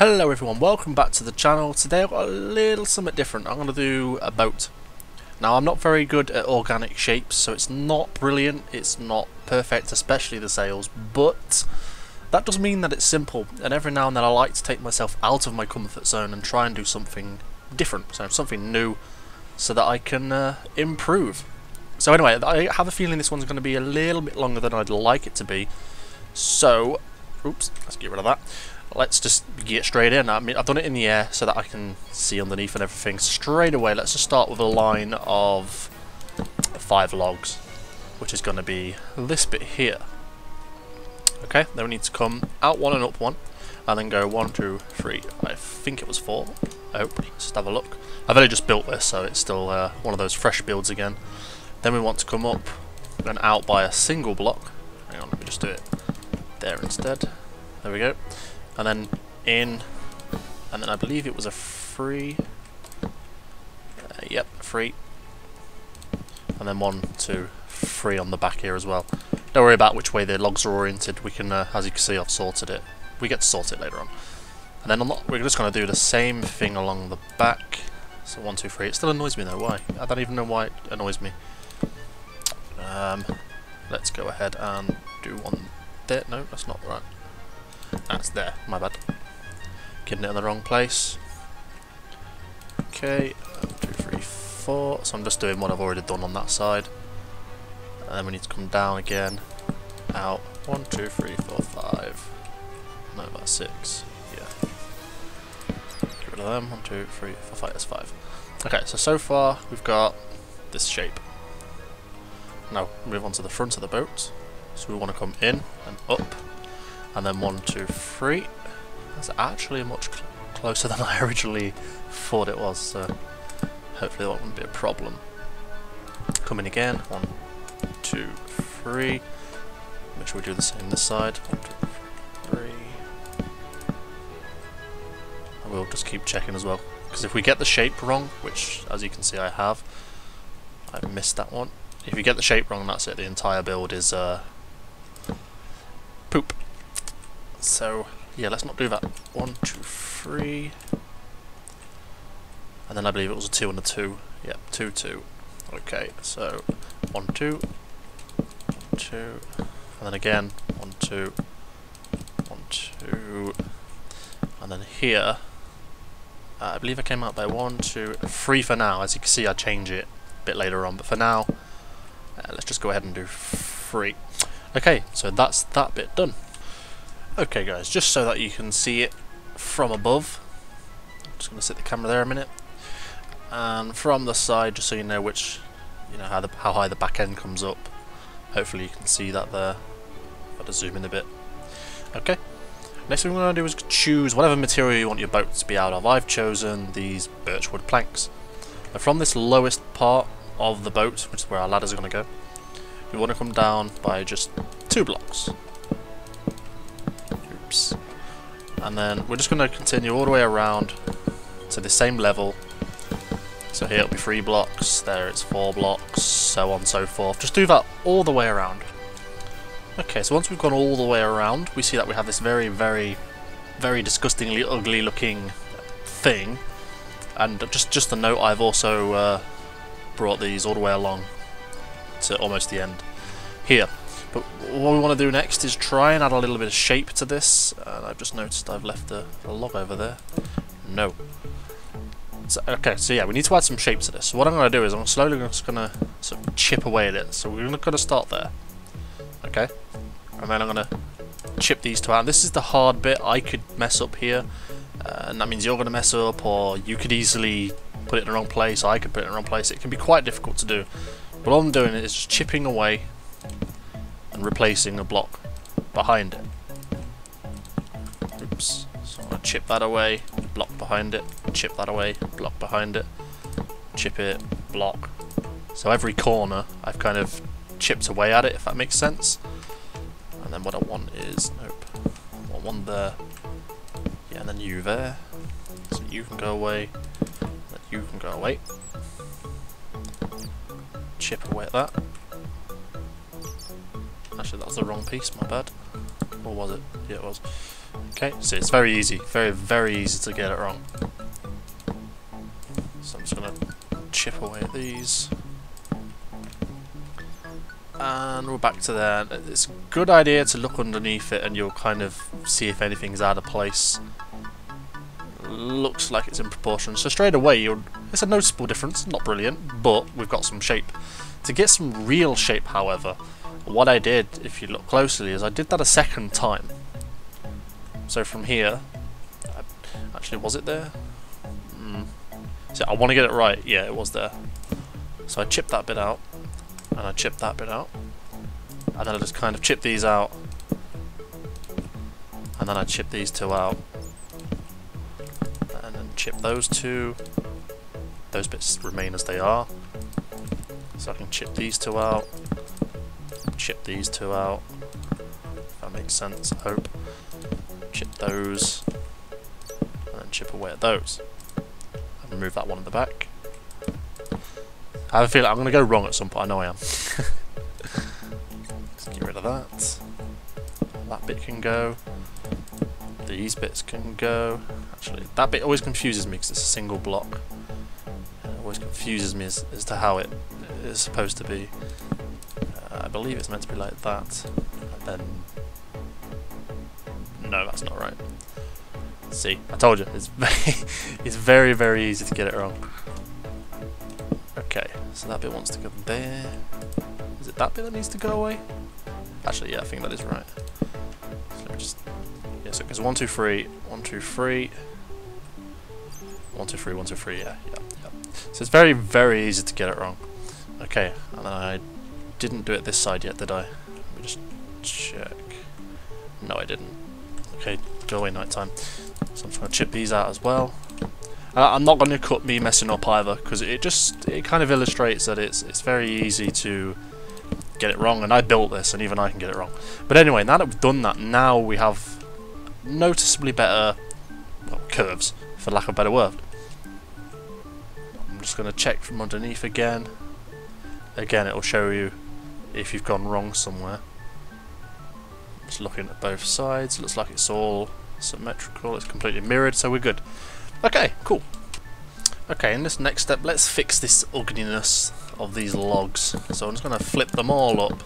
Hello everyone, welcome back to the channel. Today I've got a little something different. I'm going to do a boat. Now I'm not very good at organic shapes, so it's not brilliant, it's not perfect, especially the sails, but that does mean that it's simple, and every now and then I like to take myself out of my comfort zone and try and do something different, so something new, so that I can improve. So anyway, I have a feeling this one's going to be a little bit longer than I'd like it to be, so, oops, let's get rid of that. Let's just get straight in. I mean, I've done it in the air so that I can see underneath and everything. Straight away, let's just start with a line of 5 logs, which is going to be this bit here. Okay, then we need to come out one and up one, and then go 1, 2, 3. I think it was 4. Oh, let's just have a look. I've only just built this, so it's still one of those fresh builds again. Then we want to come up and out by a single block. Hang on, let me just do it there instead. There we go. And then in, and then I believe it was a 3. Yep, 3. And then 1, 2, 3 on the back here as well. Don't worry about which way the logs are oriented. We can, as you can see, I've sorted it. We get to sort it later on. And then we're just going to do the same thing along the back. So 1, 2, 3. It still annoys me though. Why? I don't even know why it annoys me. Let's go ahead and do one there. No, that's not right. That's there, my bad. Getting it in the wrong place. Okay, 1, 2, 3, 4. So I'm just doing what I've already done on that side. And then we need to come down again. Out. 1, 2, 3, 4, 5. No, that's 6. Yeah. Get rid of them. 1, 2, 3, 4, 5. That's 5. Okay, so far we've got this shape. Now move on to the front of the boat. So we want to come in and up. And then 1, 2, 3. That's actually much closer than I originally thought it was, so hopefully that won't be a problem. Come in again, 1, 2, 3. Make sure we do the same this side. 1, 2, 3. And we'll just keep checking as well, because if we get the shape wrong, which as you can see I have, I've missed that one. If you get the shape wrong, that's it. The entire build is poop. So, yeah, let's not do that. 1, 2, 3. And then I believe it was a 2 and a 2. Yep, 2, 2. Okay, so 1, 2. 2. And then again, 1, 2. 1, 2. And then here, I believe I came out by 1, 2, 3 for now. As you can see, I change it a bit later on. But for now, let's just go ahead and do 3. Okay, so that's that bit done. Okay guys, just so that you can see it from above, I'm just going to set the camera there a minute, and from the side, just so you know which, how high the back end comes up. Hopefully you can see that there. I'll just zoom in a bit. Okay, next thing we're going to do is choose whatever material you want your boat to be out of. I've chosen these birchwood planks. Now from this lowest part of the boat, which is where our ladders are going to go, we want to come down by just 2 blocks. And then we're just going to continue all the way around to the same level. So here it'll be 3 blocks, there it's 4 blocks, so on and so forth. Just do that all the way around. Okay, so once we've gone all the way around, we see that we have this very, very, very disgustingly ugly looking thing. And just a note, I've also brought these all the way along to almost the end here. But what we want to do next is try and add a little bit of shape to this. And I've just noticed I've left a log over there. No. So, okay, so yeah, we need to add some shape to this. So what I'm going to do is I'm slowly just going to sort of chip away at it. So we're going to start there. Okay. And then I'm going to chip these 2 out. This is the hard bit. I could mess up here. And that means you're going to mess up, or you could easily put it in the wrong place. I could put it in the wrong place. It can be quite difficult to do. But all I'm doing is just chipping away and replacing a block behind it. Oops. So I'm going to chip that away, block behind it, chip that away, block behind it, chip it, block. So every corner I've kind of chipped away at it, if that makes sense. And then what I want is, nope, I want 1 there. Yeah, and then you there. So you can go away, then you can go away. Chip away at that. Actually, that was the wrong piece, my bad. Or was it? Yeah, it was. Okay, so it's very easy, very easy to get it wrong. So I'm just going to chip away at these. And we're back to there. It's a good idea to look underneath it and you'll kind of see if anything's out of place. Looks like it's in proportion. So straight away, it's a noticeable difference. Not brilliant, but we've got some shape. To get some real shape, however, what I did, if you look closely, is I did that a second time. So from here, actually, was it there? So I want to get it right. Yeah, it was there. So I chipped that bit out, and I chipped that bit out, and then I just kind of chip these out, and then I chip these two out, and then chip those two. Those bits remain as they are. So I can chip these two out, chip these two out. If that makes sense, I hope. Chip those, and then chip away at those. And remove that one in the back. I have a feeling I'm going to go wrong at some point. I know I am. Let's get rid of that. That bit can go. These bits can go. Actually, that bit always confuses me because it's a single block. It always confuses me as to how it is supposed to be. I believe it's meant to be like that. And then... no, that's not right. See, I told you, it's very easy to get it wrong. Okay, so that bit wants to go there. Is it that bit that needs to go away? Actually, yeah, I think that is right. So let me just... yeah, so it goes 1, 2, 3, 1, 2, 3. 1, 2, 3, 1, 2, 3, yeah. So it's very easy to get it wrong. Okay, and then I didn't do it this side yet, did I? Let me just check. No, I didn't. Okay, go away nighttime. So I'm just going to chip these out as well. I'm not going to cut me messing up either, because it kind of illustrates that it's very easy to get it wrong, and I built this, and even I can get it wrong. But anyway, now that we've done that, now we have noticeably better, well, curves, for lack of a better word. I'm just going to check from underneath again. Again, it'll show you if you've gone wrong somewhere. Just looking at both sides, looks like it's all symmetrical, it's completely mirrored, so we're good. Okay, cool. Okay, in this next step, let's fix this ugliness of these logs. So I'm just going to flip them all up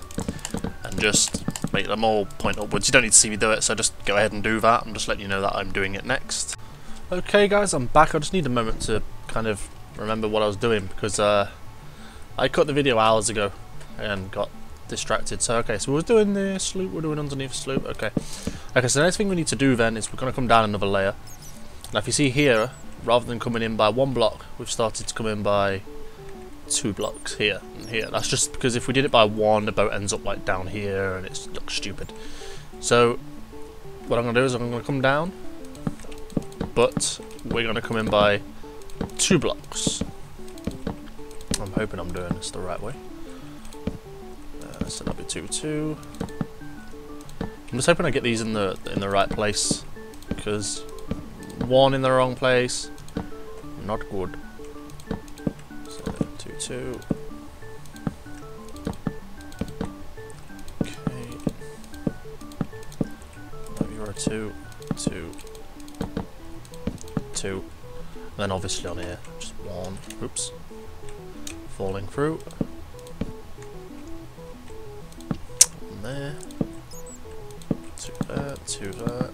and just make them all point upwards. You don't need to see me do it, so just go ahead and do that. I'm just letting you know that I'm doing it next. Okay guys, I'm back. I just need a moment to kind of remember what I was doing, because I cut the video hours ago and got distracted. So okay, so we're doing the sloop, we're doing underneath sloop. Okay, so the next thing we need to do then is we're going to come down another layer. Now if you see here, rather than coming in by 1 block, we've started to come in by 2 blocks here and here. That's just because if we did it by 1, the boat ends up like down here and it looks stupid. So what I'm going to do is I'm going to come down, but we're going to come in by 2 blocks. I'm hoping I'm doing this the right way. So that'll be 2, 2. I'm just hoping I get these in the right place, because 1 in the wrong place, not good. So 2, 2. Okay. Maybe you're a 2, 2, 2. And then obviously on here, just 1. Oops. Falling through. And there. 2 there, 2 there.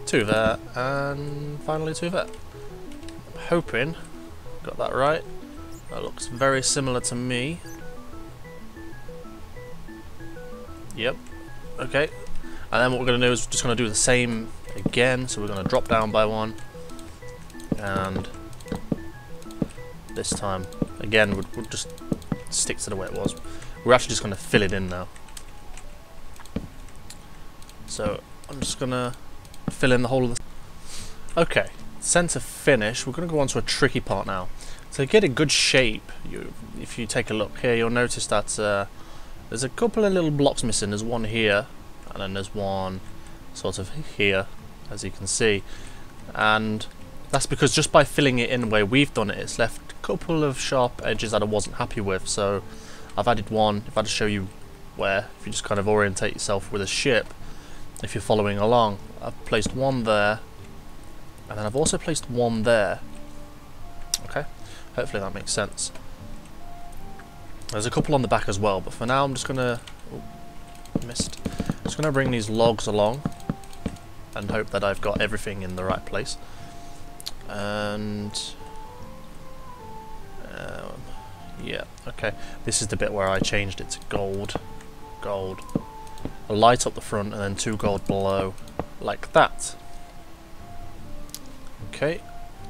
2 there, and finally 2 there. I'm hoping got that right. That looks very similar to me. Yep. Okay. And then what we're going to do is just going to do the same again. So we're going to drop down by 1, and this time again we'll just stick to the way it was. We're actually just going to fill it in now. So I'm just going to fill in the whole of the... Okay, centre finish. We're going to go on to a tricky part now. To get a good shape, if you take a look here, you'll notice that there's a couple of little blocks missing. There's one here, and then there's one sort of here, as you can see. And that's because just by filling it in the way we've done it, it's left a couple of sharp edges that I wasn't happy with. So I've added one. If I just show you where, if you just kind of orientate yourself with a ship, if you're following along. I've placed one there, and then I've also placed one there. Okay, hopefully that makes sense. There's a couple on the back as well, but for now I'm just gonna... oh, missed. Just gonna bring these logs along and hope that I've got everything in the right place. And yeah, okay. This is the bit where I changed it to gold. Gold. A light up the front and then 2 gold below, like that. Okay,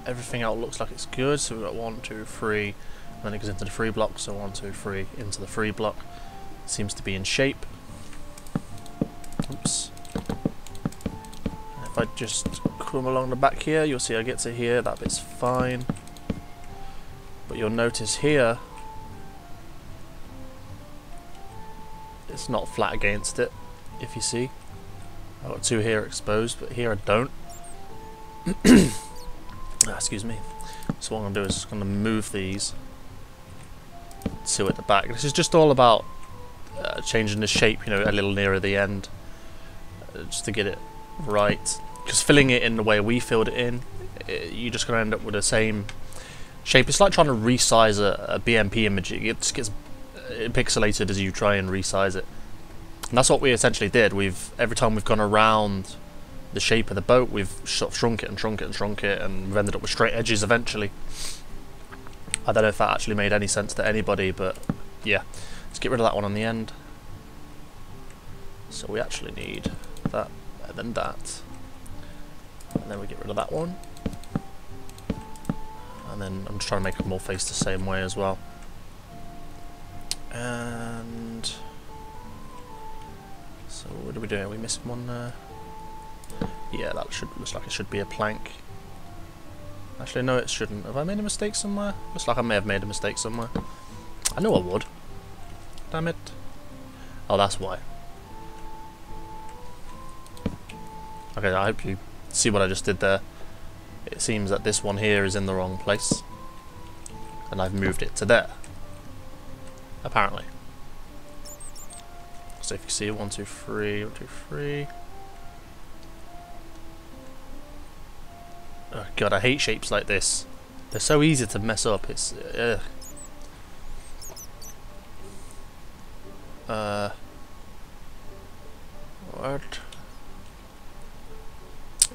everything else looks like it's good. So we've got 1, 2, 3, and then it goes into the 3 block. So 1, 2, 3 into the 3 block. Seems to be in shape. Oops. If I just come along the back here, you'll see I get to here. That bit's fine. But you'll notice here, it's not flat against it, if you see. I've got 2 here exposed, but here I don't. Excuse me. So what I'm going to do is just going to move these 2 at the back. This is just all about changing the shape, you know, a little nearer the end, just to get it right. Because filling it in the way we filled it in, you're just going to end up with the same shape. It's like trying to resize a BMP image. It just gets pixelated as you try and resize it, and that's what we essentially did. Every time we've gone around the shape of the boat, we've sort of shrunk it and shrunk it and shrunk it, and we've ended up with straight edges eventually. I don't know if that actually made any sense to anybody, but yeah, let's get rid of that one on the end. So we actually need that and then that, and then we get rid of that one, and then I'm just trying to make them all face the same way as well. And so what are we doing? We missed one there. Yeah, that looks like it should be a plank. Actually, no, it shouldn't. Have I made a mistake somewhere? Looks like I may have made a mistake somewhere. I knew I would. Damn it. Oh, that's why. Okay, I hope you see what I just did there. It seems that this one here is in the wrong place, and I've moved it to there. Apparently. So if you see 1, 2, 3, 1, 2, 3. Oh god, I hate shapes like this. They're so easy to mess up. It's what?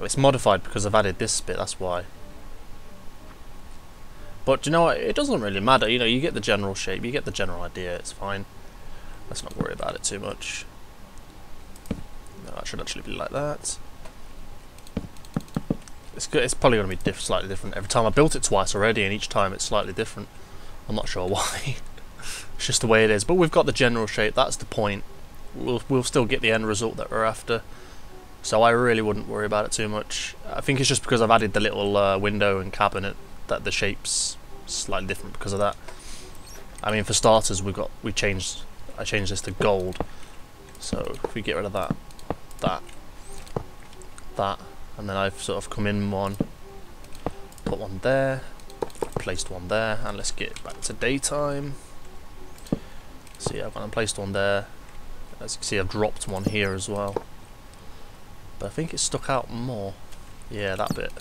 It's modified because I've added this bit, that's why. But you know what, it doesn't really matter, you know, you get the general shape, you get the general idea, it's fine. Let's not worry about it too much. No, that should actually be like that. It's good. It's probably going to be slightly different every time. I built it twice already, and each time it's slightly different. I'm not sure why. It's just the way it is. But we've got the general shape, that's the point. We'll still get the end result that we're after. So I really wouldn't worry about it too much. I think it's just because I've added the little window and cabinet that the shape's slightly different because of that. I mean, for starters, I changed this to gold. So if we get rid of that, and then I've sort of come in one, put one there, placed one there, and let's get back to daytime. See, I've gone and placed one there. As you can see, I've dropped one here as well. But I think it stuck out more. Yeah, that bit.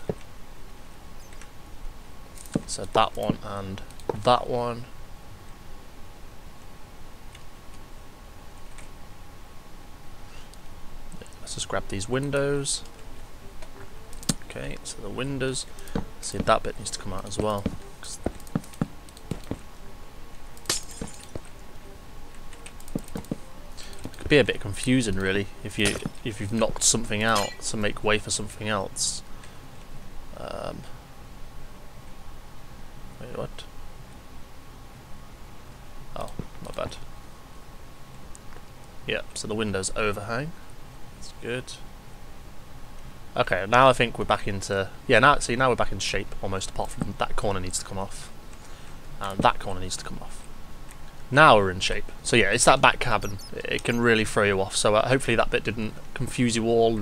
So that one and that one. Let's just grab these windows. Okay, so the windows. See, that bit needs to come out as well. It could be a bit confusing, really, if you've knocked something out to make way for something else. Wait, what? Oh, not bad. Yep, so the windows overhang. That's good. Okay, now I think we're back into... Yeah, now we're back in shape, almost, apart from that corner needs to come off. And that corner needs to come off. Now we're in shape. So yeah, it's that back cabin. It can really throw you off. So hopefully that bit didn't confuse you all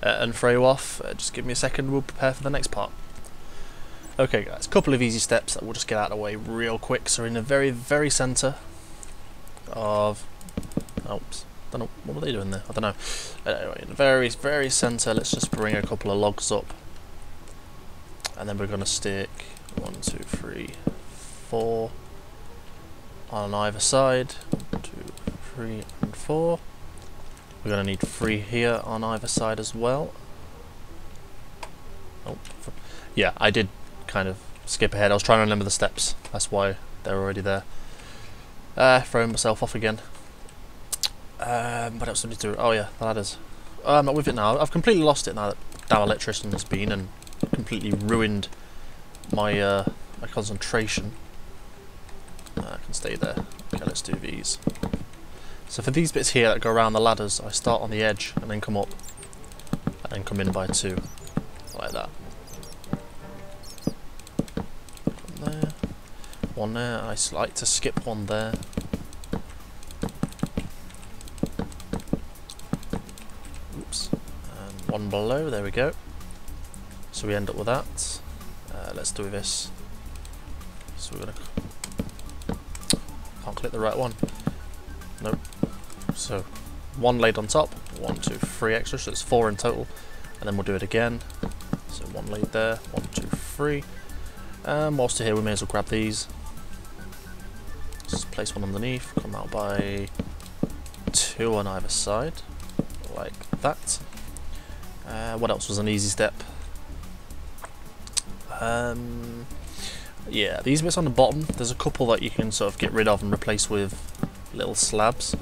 and throw you off. Just give me a second, we'll prepare for the next part. Okay guys, a couple of easy steps that we'll just get out of the way real quick. So we're in the very, very centre of... Oops. Don't know, what were they doing there? I don't know. Anyway, in the very, very centre, let's just bring a couple of logs up. And then we're going to stick 1, 2, 3, 4 on either side. 1, 2, 3, and 4. We're going to need 3 here on either side as well. Oh, yeah, I did kind of skip ahead. I was trying to remember the steps. That's why they're already there. Throwing myself off again. What else do I need to do? Oh yeah, the ladders. I'm not with it now. I've completely lost it now that Dow Electrician has been and completely ruined my my concentration. I can stay there. Okay, let's do these. So for these bits here that go around the ladders, I start on the edge and then come up and then come in by 2, like that. One there, one there. I like to skip one there. Oops, and one below. There we go. So we end up with that. Let's do this. So we're gonna. Can't click the right one. Nope. So 1 laid on top, 1, 2, 3 extra, so it's 4 in total, and then we'll do it again. So 1 laid there, 1, 2, 3. Whilst we're here, we may as well grab these. Just place one underneath, come out by 2 on either side, like that. What else was an easy step? Yeah, these bits on the bottom, there's a couple that you can sort of get rid of and replace with little slabs,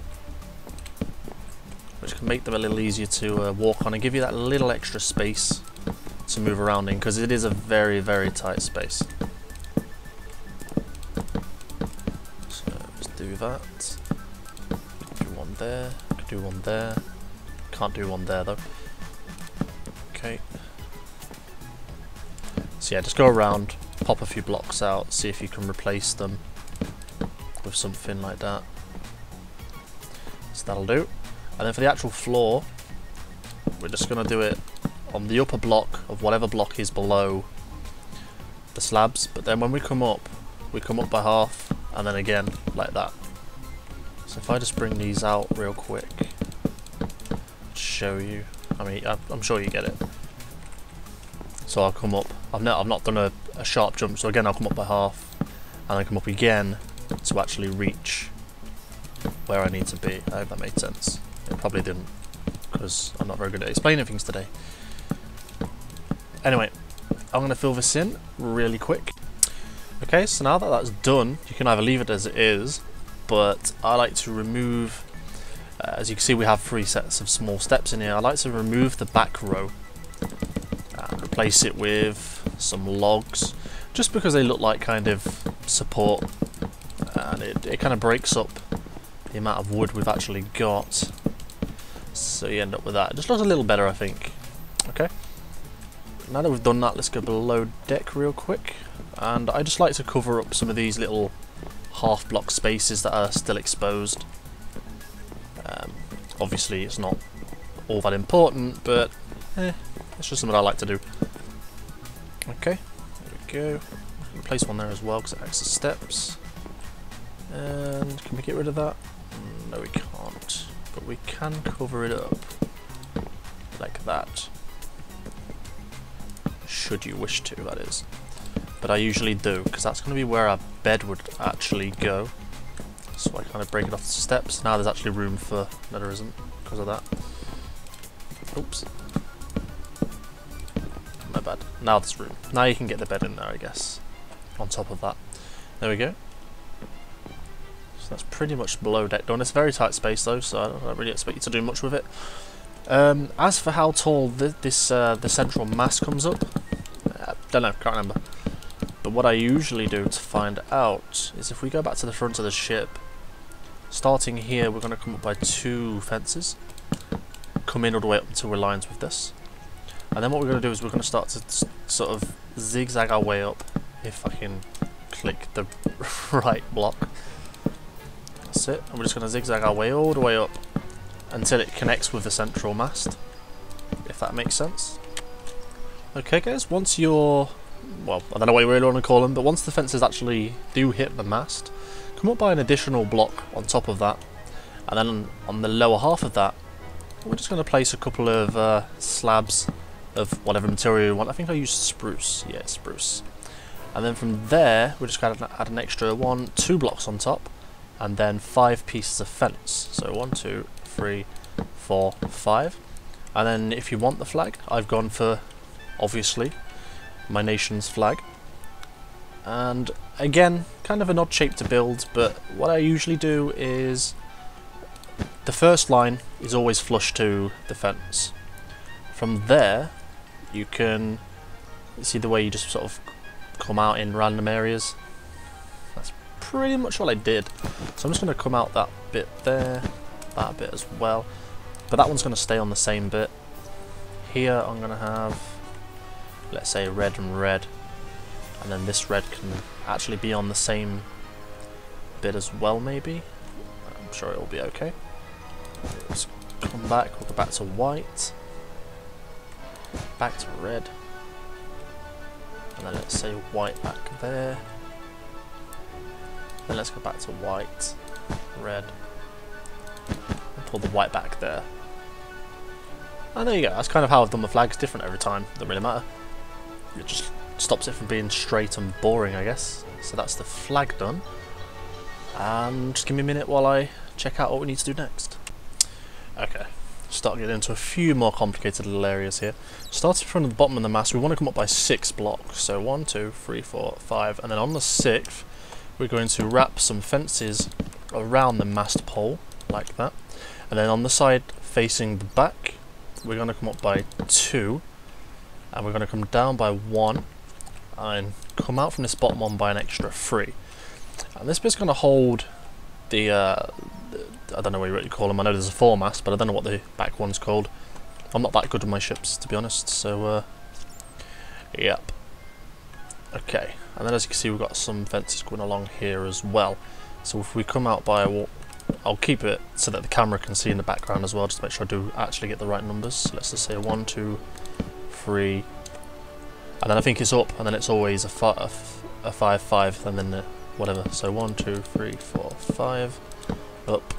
which can make them a little easier to walk on and give you that little extra space to move around in, because it is a very, very tight space. So let's do that. Do one there, do one there. Can't do one there though. Okay. So yeah, just go around, pop a few blocks out, see if you can replace them with something like that. So that'll do. And then for the actual floor, we're just going to do it on the upper block of whatever block is below the slabs. But then when we come up by half, and then again like that. So if I just bring these out real quick, show you. I mean, I'm sure you get it. So I'll come up. I've not done a sharp jump. So again, I'll come up by half, and then come up again to actually reach where I need to be. I hope that made sense. It probably didn't, because I'm not very good at explaining things today. Anyway, I'm going to fill this in really quick. Okay, so now that that's done, you can either leave it as it is, but I like to remove, as you can see we have 3 sets of small steps in here. I like to remove the back row and replace it with some logs, just because they look like kind of support, and it kind of breaks up the amount of wood we've actually got. So you end up with that. It just looks a little better, I think. Okay. Now that we've done that, let's go below deck real quick. And I just like to cover up some of these little half block spaces that are still exposed. Obviously it's not all that important, but it's just something I like to do. Okay, there we go. Place one there as well because it acts as steps. And can we get rid of that? No, we can't. But we can cover it up like that. Should you wish to, that is. But I usually do, because that's going to be where our bed would actually go. So I kind of break it off the steps. Now there's actually room for... No, there isn't, because of that. Oops. My bad. Now there's room. Now you can get the bed in there, I guess. On top of that. There we go. So that's pretty much below deck done. It's a very tight space though, so I don't really expect you to do much with it. As for how tall the central mast comes up, don't know, can't remember. But what I usually do to find out is if we go back to the front of the ship, starting here we're going to come up by 2 fences, come in all the way up until we're lined with this, and then what we're going to do is we're going to start to sort of zigzag our way up, if I can click the right block. That's it, and we're just going to zigzag our way all the way up until it connects with the central mast, if that makes sense. Okay guys, once you're, well, I don't know what you really want to call them, but once the fences actually do hit the mast, come up by an additional block on top of that, And then on the lower half of that, we're just going to place a couple of slabs of whatever material you want. I think I used spruce. Yeah, spruce. And then from there, we're just going to add an extra 2 blocks on top, and then 5 pieces of fence. So 1, 2, 3, 4, 5. And then if you want the flag, I've gone for, obviously, my nation's flag. And again, kind of an odd shape to build, but what I usually do is the first line is always flush to the fence. From there, you can see the way you just sort of come out in random areas. That's pretty much what I did. So I'm just going to come out that bit there, that bit as well. But that one's going to stay on the same bit. Here I'm going to have, let's say, red and red. And then this red can actually be on the same bit as well, maybe. I'm sure it will be okay. Let's come back, we'll go back to white. Back to red. And then let's say white back there. Then let's go back to white, red. And pull the white back there. And there you go, that's kind of how I've done my flags, different every time, doesn't really matter. It just stops it from being straight and boring, I guess. So that's the flag done. And just give me a minute while I check out what we need to do next. Okay, start getting into a few more complicated little areas here. Starting from the bottom of the mast, we want to come up by 6 blocks. So 1, 2, 3, 4, 5, and then on the 6th, we're going to wrap some fences around the mast pole, like that. And then on the side facing the back, we're going to come up by 2, and we're going to come down by 1, and come out from this bottom one by an extra 3. And this bit's going to hold the, I don't know what you really call them, I know there's a foremast, but I don't know what the back one's called. I'm not that good with my ships, to be honest, so, yep. Okay, and then as you can see we've got some fences going along here as well. So if we come out by a I'll keep it so that the camera can see in the background as well, just to make sure I do actually get the right numbers. So let's just say 1, 2, 3, and then I think it's up, and then it's always a 5, 5, and then whatever. So 1, 2, 3, 4, 5, up.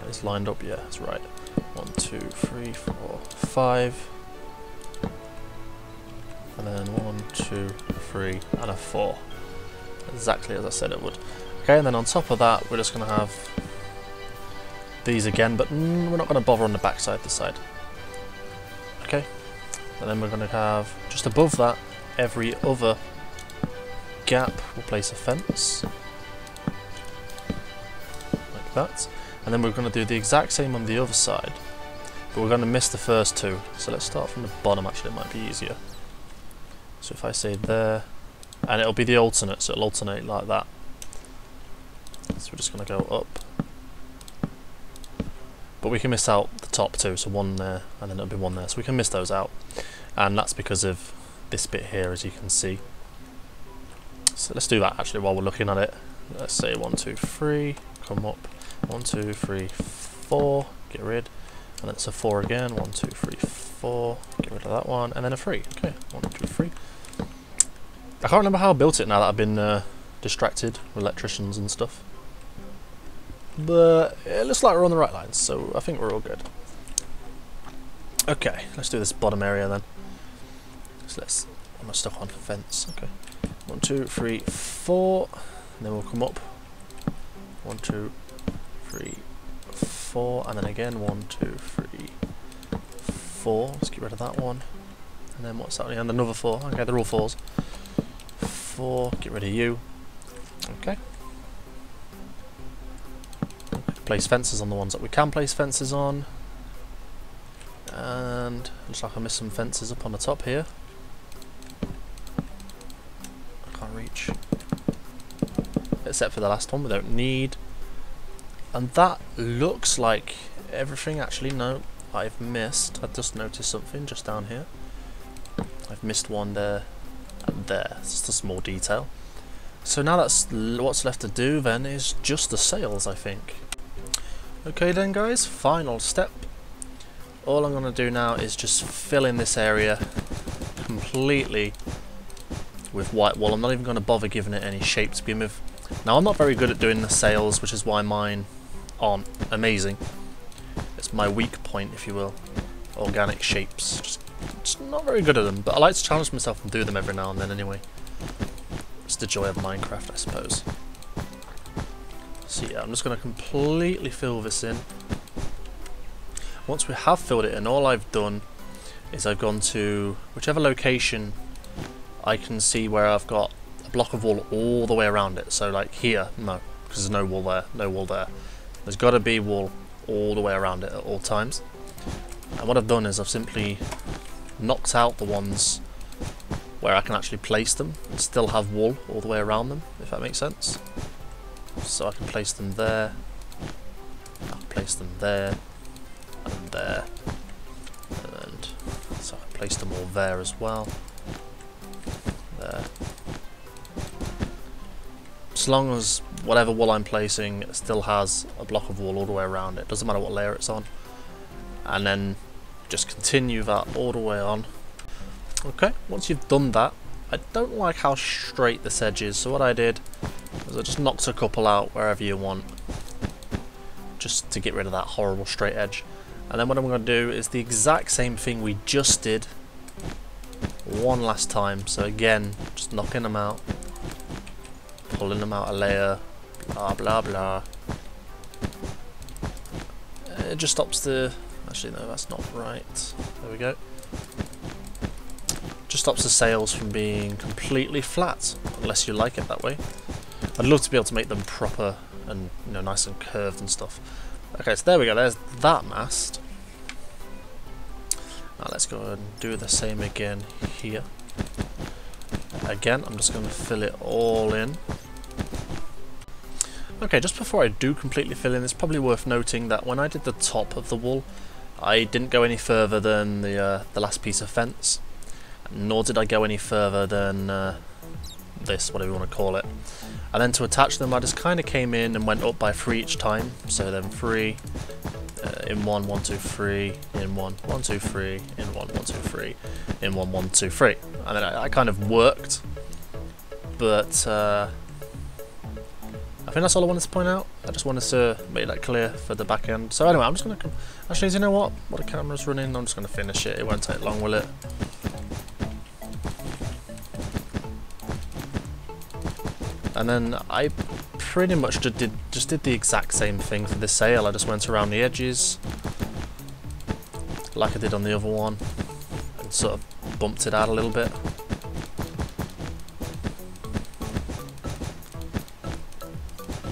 It's lined up, yeah, that's right. 1, 2, 3, 4, 5, and then 1, 2, 3, and a 4. Exactly as I said it would. Okay, and then on top of that, we're just going to have these again, but we're not going to bother on the back side, this side. Okay, and then we're going to have, just above that, every other gap, we'll place a fence. Like that. And then we're going to do the exact same on the other side, but we're going to miss the first 2. So let's start from the bottom, actually, it might be easier. So if I say there, and it'll be the alternate, so it'll alternate like that. So we're just going to go up. But we can miss out the top 2, so 1 there, and then it'll be 1 there. So we can miss those out. And that's because of this bit here, as you can see. So let's do that, actually, while we're looking at it. Let's say 1, 2, 3, come up. 1, 2, 3, 4, get rid. And then it's a 4 again. 1, 2, 3, 4, get rid of that one. And then a 3. Okay, 1, 2, 3. I can't remember how I built it now that I've been distracted with electricians and stuff. But it looks like we're on the right lines, so I think we're all good. Okay, let's do this bottom area then. So I'm stuck on fence. Okay, 1, 2, 3, 4, and then we'll come up. 1, 2, 3, 4, and then again 1, 2, 3, 4. Let's get rid of that one. And then what's that? And another 4. Okay, they're all 4s. 4. Get rid of you. Okay. Place fences on the ones that we can place fences on. And looks like I missed some fences up on the top here. I can't reach. Except for the last one we don't need. And that looks like everything. Actually, no, I've missed. I just noticed something just down here. I've missed one there and there. It's just a small detail. So now that's what's left to do then is just the sails, I think. Okay then guys, final step. All I'm going to do now is just fill in this area completely with white wool. I'm not even going to bother giving it any shape to begin with. Now I'm not very good at doing the sails, which is why mine aren't amazing. It's my weak point, if you will. Organic shapes. Just not very good at them, but I like to challenge myself and do them every now and then anyway. It's the joy of Minecraft, I suppose. So yeah, I'm just going to completely fill this in. Once we have filled it in, all I've done is I've gone to whichever location I can see where I've got a block of wool all the way around it. So like here, no, because there's no wool there, no wool there. There's got to be wool all the way around it at all times. And what I've done is I've simply knocked out the ones where I can actually place them and still have wool all the way around them, if that makes sense. So I can place them there, I can place them there, and there, and so I can place them all there as well. There. As long as whatever wool I'm placing still has a block of wool all the way around it, doesn't matter what layer it's on. And then just continue that all the way on. Okay, once you've done that, I don't like how straight this edge is, so what I did is I just knocked a couple out wherever you want, just to get rid of that horrible straight edge. And then what I'm going to do is the exact same thing we just did one last time. So again, just knocking them out, pulling them out a layer, blah blah blah. It just stops the... Actually no, that's not right. There we go. Just stops the sails from being completely flat, unless you like it that way. I'd love to be able to make them proper and, you know, nice and curved and stuff. Okay, so there we go, there's that mast. Now let's go and do the same again here. Again, I'm just going to fill it all in. Okay, just before I do completely fill in, it's probably worth noting that when I did the top of the wool, I didn't go any further than the last piece of fence, nor did I go any further than this, whatever you want to call it. And then to attach them, I just kind of came in and went up by 3 each time. So then 3, in 1, 1, 2, 3, in 1, 1, 2, 3, in 1, 1, 2, 3, in 1, 1, 2, 3. And then I kind of worked, but I think that's all I wanted to point out. I just wanted to make that clear for the back end. So anyway, I'm just going to... Actually, you know what? While the camera's running, I'm just going to finish it. It won't take long, will it? And then I pretty much just did the exact same thing for this sail. I just went around the edges, like I did on the other one, and sort of bumped it out a little bit.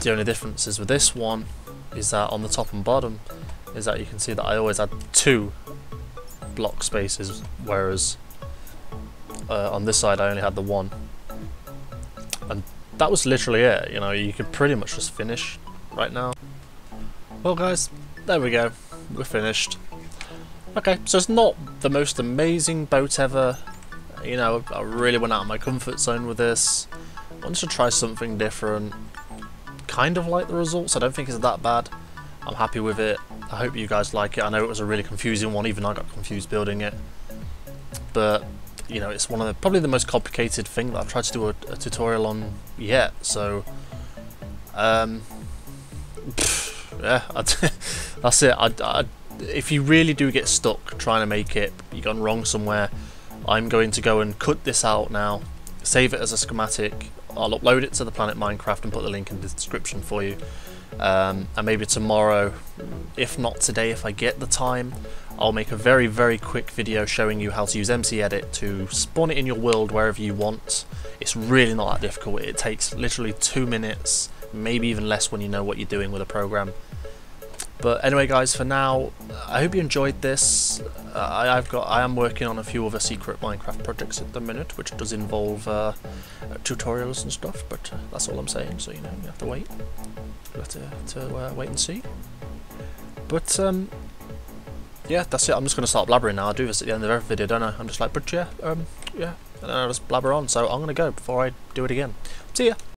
The only difference is with this one is that on the top and bottom is that you can see that I always had 2 block spaces, whereas on this side I only had the 1. And that was literally it, you know, you could pretty much just finish right now. Well guys, there we go, we're finished. Okay, so it's not the most amazing boat ever, you know, I really went out of my comfort zone with this. I wanted to try something different. Kind of like the results, I don't think it's that bad. I'm happy with it, I hope you guys like it. I know it was a really confusing one, even I got confused building it. But you know, it's one of the, probably the most complicated thing that I've tried to do a tutorial on yet, so yeah, that's it. If you really do get stuck trying to make it, you've gone wrong somewhere, I'm going to go and cut this out now, save it as a schematic, I'll upload it to the Planet Minecraft and put the link in the description for you, and maybe tomorrow, if not today, if I get the time, I'll make a very, very quick video showing you how to use MC Edit to spawn it in your world wherever you want. It's really not that difficult. It takes literally 2 minutes, maybe even less when you know what you're doing with a program. But anyway guys, for now, I hope you enjoyed this. I am working on a few other secret Minecraft projects at the minute, which does involve tutorials and stuff, but that's all I'm saying, so you know, you have to wait. You'll have to wait and see. But yeah, that's it. I'm just going to start blabbering now. I do this at the end of every video, don't I? I'm just like, but yeah, yeah, and then I just blabber on. So I'm going to go before I do it again. See ya.